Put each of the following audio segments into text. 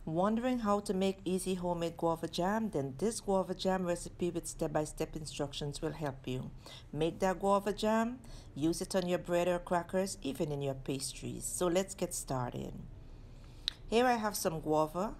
Wondering how to make easy homemade guava jam? Then this guava jam recipe with step-by-step instructions will help you. Make that guava jam, use it on your bread or crackers, even in your pastries. So let's get started. Here I have some guava,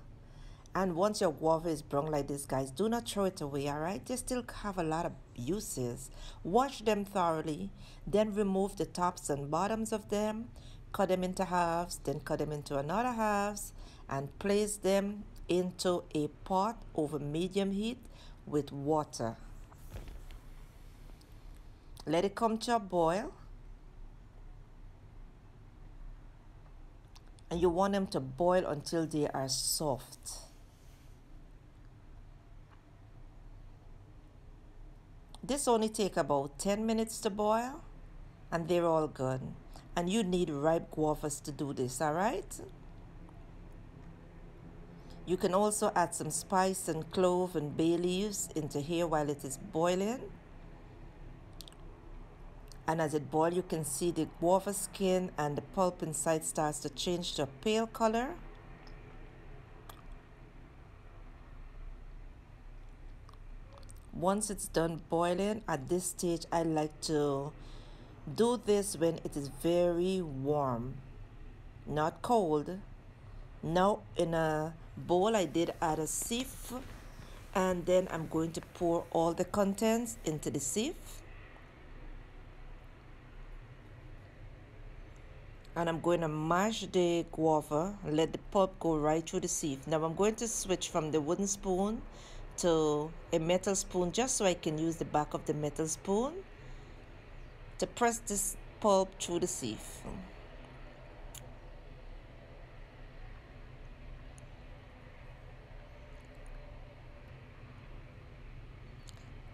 and once your guava is brown like this, guys, do not throw it away, all right? They still have a lot of uses. Wash them thoroughly, then remove the tops and bottoms of them, cut them into halves, then cut them into another halves, and place them into a pot over medium heat with water. Let it come to a boil, and you want them to boil until they are soft. This only takes about 10 minutes to boil, and they're all good. And you need ripe guavas to do this, all right? You can also add some spice and clove and bay leaves into here while it is boiling. And as it boils, you can see the guava skin and the pulp inside starts to change to a pale color. Once it's done boiling, at this stage, I like to do this when it is very warm, not cold. Now in a bowl, I did add a sieve, and then I'm going to pour all the contents into the sieve. And I'm going to mash the guava, let the pulp go right through the sieve. Now I'm going to switch from the wooden spoon to a metal spoon, just so I can use the back of the metal spoon to press this pulp through the sieve.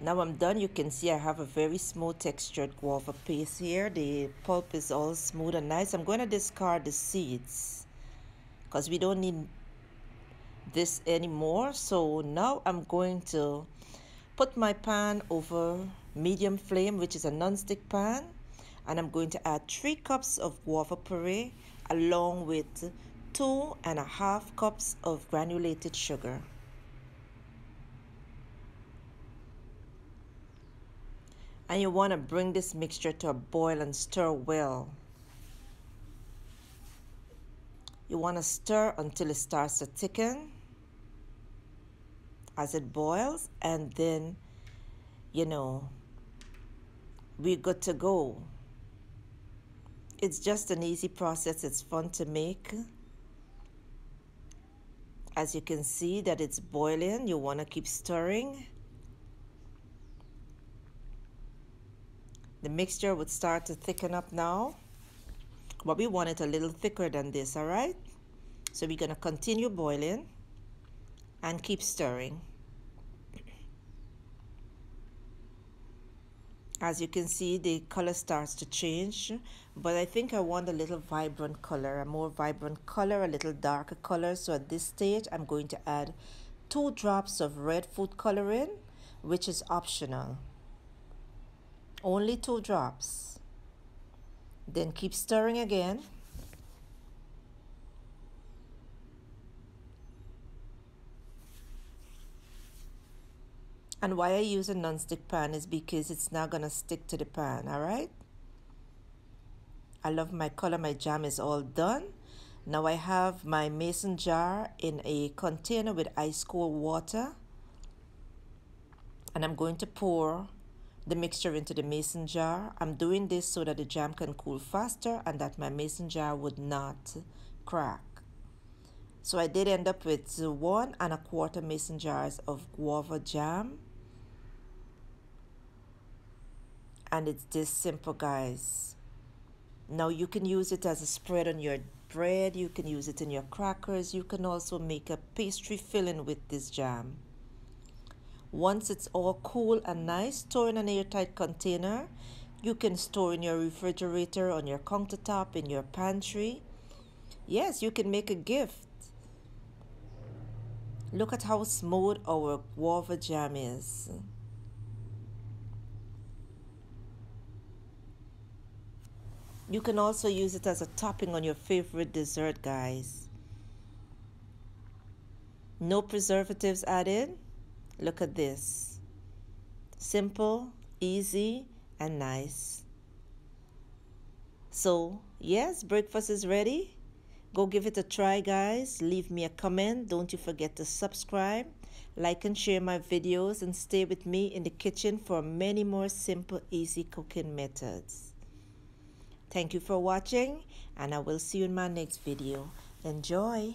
Now I'm done. You can see I have a very smooth textured guava paste here. The pulp is all smooth and nice. I'm going to discard the seeds because we don't need this anymore. So now I'm going to put my pan over medium flame, which is a non-stick pan, and I'm going to add 3 cups of guava puree along with 2.5 cups of granulated sugar. And you want to bring this mixture to a boil and stir well. You want to stir until it starts to thicken as it boils, and then, you know, we're good to go. It's just an easy process. It's fun to make. As you can see that it's boiling, you want to keep stirring. The mixture would start to thicken up now, but we want it a little thicker than this, all right? So we're going to continue boiling and keep stirring. As you can see, the color starts to change, but I think I want a little vibrant color, a more vibrant color, a little darker color. So at this stage, I'm going to add 2 drops of red food coloring, which is optional. Only 2 drops. Then keep stirring again. And why I use a non-stick pan is because it's not gonna stick to the pan, all right? I love my color. My jam is all done. Now I have my mason jar in a container with ice cold water, and I'm going to pour the mixture into the mason jar. I'm doing this so that the jam can cool faster and that my mason jar would not crack. So I did end up with 1.25 mason jars of guava jam. And it's this simple, guys. Now you can use it as a spread on your bread. You can use it in your crackers. You can also make a pastry filling with this jam. Once it's all cool and nice, store in an airtight container. You can store in your refrigerator, on your countertop, in your pantry. Yes, you can make a gift. Look at how smooth our guava jam is. You can also use it as a topping on your favorite dessert, guys. No preservatives added. Look at this. Simple, easy, and nice. So, yes, breakfast is ready. Go give it a try, guys. Leave me a comment. Don't you forget to subscribe, like and share my videos, and stay with me in the kitchen for many more simple, easy cooking methods. Thank you for watching, and I will see you in my next video. Enjoy!